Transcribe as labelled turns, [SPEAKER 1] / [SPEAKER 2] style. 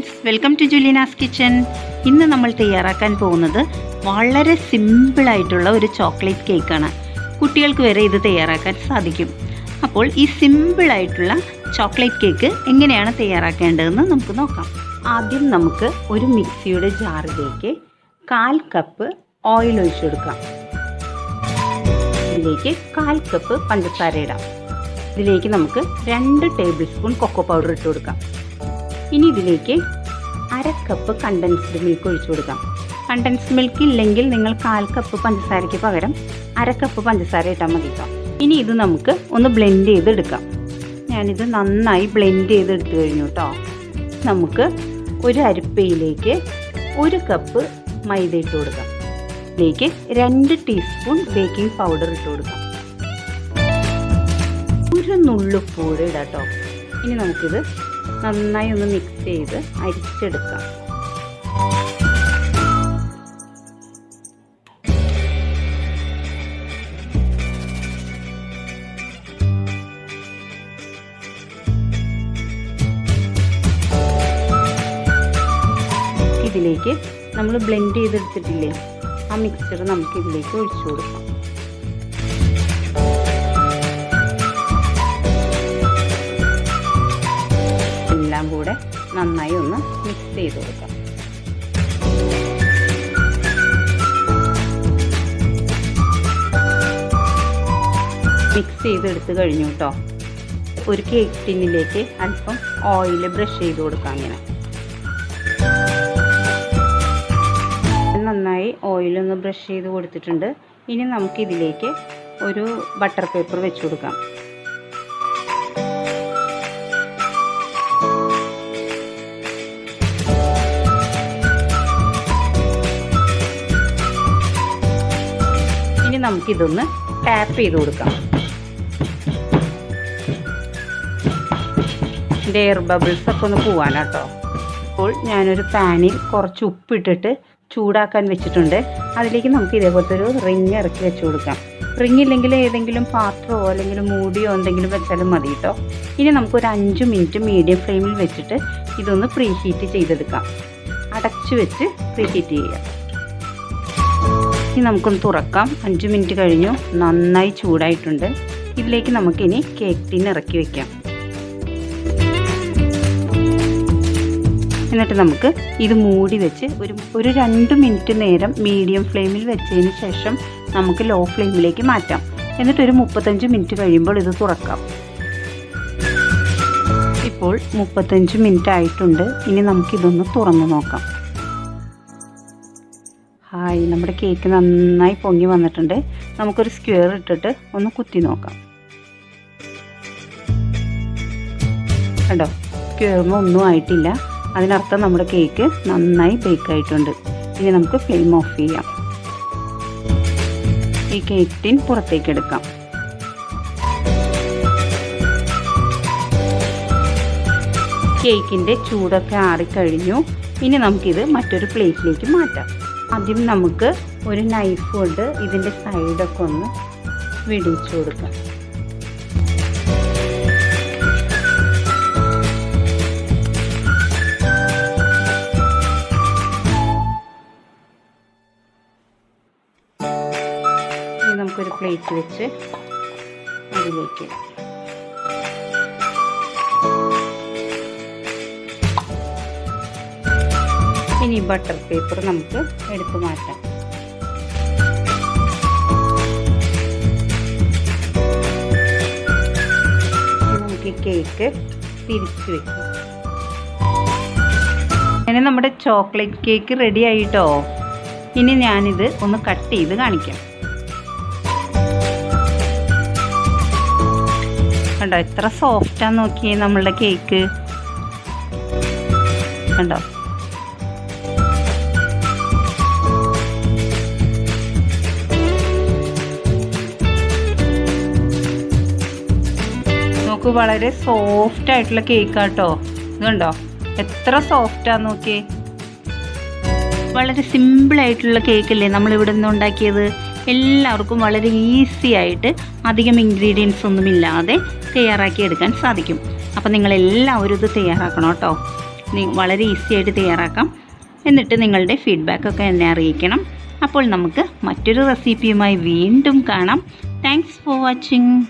[SPEAKER 1] Friends, welcome to Julina's kitchen. ഇന്ന് നമ്മൾ തയ്യാറാക്കാൻ പോകുന്നത് വളരെ സിമ്പിളായിട്ടുള്ള ഒരു ചോക്ലേറ്റ് കേക്കാണ്. കുട്ടികൾക്ക് വരെ ഇത് തയ്യാറാക്കാൻ സാധിക്കും. അപ്പോൾ ഈ സിമ്പിളായിട്ടുള്ള ചോക്ലേറ്റ് കേക്ക് എങ്ങനെയാണ് തയ്യാറാക്കേണ്ടതെന്ന് നമുക്ക് നോക്കാം. ആദ്യം നമുക്ക് ഒരു മിക്സിയുടെ ജാറിലേക്ക് 1/4 കപ്പ് ഓയിൽ ഒഴിച്ചു കൊടുക്കാം. ഇതിലേക്ക് 1/4 കപ്പ് പഞ്ചസാര ഇടാം. ഇതിലേക്ക് നമുക്ക് 2 ടേബിൾ സ്പൂൺ കൊക്കോ പൗഡർ ഇട്ട് കൊടുക്കാം. ഇനി ഇതിലേക്ക് 1/2 കപ്പ് കണ്ടൻസ്ഡ് മിൽക്ക് ഒഴിച്ചു കൊടുക്കാം. കണ്ടൻസ്ഡ് മിൽക്ക് ഇല്ലെങ്കിൽ നിങ്ങൾ 1/4 കപ്പ് പഞ്ചസാരയ്ക്ക് പകരം 1/2 കപ്പ് പഞ്ചസാര ഇട്ടാൽ മതി കേട്ടോ. ഇനി ഇത് നമുക്ക് ഒന്ന് ബ്ലെൻഡ് ചെയ്തെടുക്കാം. ഞാനിത് നന്നായി ബ്ലെൻഡ് ചെയ്തെടുത്തു കഴിഞ്ഞു കേട്ടോ. നമുക്ക് ഒരു അരിപ്പയിലേക്ക് 1 കപ്പ് മൈദ ഇട്ട് കൊടുക്കാം. ഇതിലേക്ക് 2 ടീസ്പൂൺ ബേക്കിംഗ് പൗഡർ ഇട്ട് കൊടുക്കാം. ഒരു നുള്ളുപ്പൂടെ ഇടാം കേട്ടോ. ഇനി നമുക്കിത് നന്നായി ഒന്ന് മിക്സ് ചെയ്ത് അരിച്ചെടുക്കാം. ഇതിലേക്ക് നമ്മൾ ബ്ലെൻഡ് ചെയ്തെടുത്തിട്ടില്ലേ, ആ മിക്സ്ചർ നമുക്ക് ഇതിലേക്ക് ഒഴിച്ചു കൊടുക്കാം. എല്ലാം കൂടെ നന്നായി ഒന്ന് മിക്സ് ചെയ്ത് കൊടുക്കാം. മിക്സ് ചെയ്തെടുത്ത് കഴിഞ്ഞു കേട്ടോ. ഒരു കേക്ക് ടിന്നിലേക്ക് അല്പം ഓയിൽ ബ്രഷ് ചെയ്ത് കൊടുക്കാം. അങ്ങനെ നന്നായി ഓയിലൊന്ന് ബ്രഷ് ചെയ്ത് കൊടുത്തിട്ടുണ്ട്. ഇനി നമുക്കിതിലേക്ക് ഒരു ബട്ടർ പേപ്പർ വെച്ച് കൊടുക്കാം. ഇനി നമുക്കിതൊന്ന് ടാപ്പ് ചെയ്ത് കൊടുക്കാം. എയർ ബബിൾസ് ഒക്കെ ഒന്ന് പോവാനാട്ടോ. അപ്പോൾ ഞാനൊരു പാനിൽ കുറച്ച് ഉപ്പിട്ടിട്ട് ചൂടാക്കാൻ വെച്ചിട്ടുണ്ട്. അതിലേക്ക് നമുക്ക് ഇതേപോലത്തെ ഒരു റിങ് ഇറക്കി വെച്ച് കൊടുക്കാം. റിങ് ഇല്ലെങ്കിൽ ഏതെങ്കിലും പാത്രമോ അല്ലെങ്കിൽ മൂടിയോ എന്തെങ്കിലും വെച്ചാലും മതി കേട്ടോ. ഇനി നമുക്കൊരു 5 മിനിറ്റ് മീഡിയം ഫ്ലെയിമിൽ വെച്ചിട്ട് ഇതൊന്ന് പ്രീ ഹീറ്റ് ചെയ്തെടുക്കാം. അടച്ചു വെച്ച് പ്രീ ഹീറ്റ് ചെയ്യാം. ഇനി നമുക്കൊന്ന് തുറക്കാം. 5 മിനിറ്റ് കഴിഞ്ഞു. നന്നായി ചൂടായിട്ടുണ്ട്. ഇതിലേക്ക് നമുക്കിനി കേക്ക് ടിൻ ഇറക്കി വെക്കാം. എന്നിട്ട് നമുക്ക് ഇത് മൂടി വെച്ച് ഒരു 2 മിനിറ്റ് നേരം മീഡിയം ഫ്ലെയിമിൽ വെച്ചതിന് ശേഷം നമുക്ക് ലോ ഫ്ലെയിമിലേക്ക് മാറ്റാം. എന്നിട്ടൊരു 35 മിനിറ്റ് കഴിയുമ്പോൾ ഇത് തുറക്കാം. ഇപ്പോൾ 35 മിനിറ്റ് ആയിട്ടുണ്ട്. ഇനി നമുക്കിതൊന്ന് തുറന്ന് നോക്കാം. ഹായ്, നമ്മുടെ കേക്ക് നന്നായി പൊങ്ങി വന്നിട്ടുണ്ട്. നമുക്കൊരു സ്ക്വയർ ഇട്ടിട്ട് ഒന്ന് കുത്തി നോക്കാം. കണ്ടോ, സ്ക്വയറിന് ഒന്നും ആയിട്ടില്ല. അതിനർത്ഥം നമ്മുടെ കേക്ക് നന്നായി ബേക്ക് ആയിട്ടുണ്ട്. ഇനി നമുക്ക് ഫ്ലെയിം ഓഫ് ചെയ്യാം. ഈ കേക്ക് ടിൻ പുറത്തേക്ക് എടുക്കാം. കേക്കിൻ്റെ ചൂടൊക്കെ ആറിക്കഴിഞ്ഞു. ഇനി നമുക്കിത് മറ്റൊരു പ്ലേറ്റിലേക്ക് മാറ്റാം. ആദ്യം നമുക്ക് ഒരു നൈഫ് കൊണ്ട് ഇതിൻ്റെ സൈഡൊക്കെ ഒന്ന് വിടിച്ചു കൊടുക്കാം. ഇനി നമുക്കൊരു പ്ലേറ്റ് വെച്ച് അതിലേക്ക് ഇനി ബട്ടർ പേപ്പർ നമുക്ക് എടുത്തു മാറ്റാം. നമുക്ക് ഈ കേക്ക് തിരിച്ചു വെക്കാം. അങ്ങനെ നമ്മുടെ ചോക്ലേറ്റ് കേക്ക് റെഡി ആയിട്ടോ. ഇനി ഞാനിത് ഒന്ന് കട്ട് ചെയ്ത് കാണിക്കാം. കണ്ടോ, എത്ര സോഫ്റ്റാന്ന് നോക്കിയേ നമ്മളുടെ കേക്ക്. കണ്ടോ, നോക്കൂ, വളരെ സോഫ്റ്റ് ആയിട്ടുള്ള കേക്കാട്ടോ. ഇത് കണ്ടോ, എത്ര സോഫ്റ്റാന്ന് നോക്കിയേ. വളരെ സിമ്പിളായിട്ടുള്ള കേക്കല്ലേ നമ്മളിവിടെ നിന്ന് ഉണ്ടാക്കിയത്. എല്ലാവർക്കും വളരെ ഈസി ആയിട്ട് അധികം ഇൻഗ്രീഡിയൻസ് ഒന്നുമില്ലാതെ തയ്യാറാക്കി എടുക്കാൻ സാധിക്കും. അപ്പോൾ നിങ്ങളെല്ലാവരും ഇത് തയ്യാറാക്കണം കേട്ടോ. വളരെ ഈസി ആയിട്ട് തയ്യാറാക്കാം. എന്നിട്ട് നിങ്ങളുടെ ഫീഡ്ബാക്കൊക്കെ എന്നെ അറിയിക്കണം. അപ്പോൾ നമുക്ക് മറ്റൊരു റെസിപ്പിയുമായി വീണ്ടും കാണാം. Thanks for watching.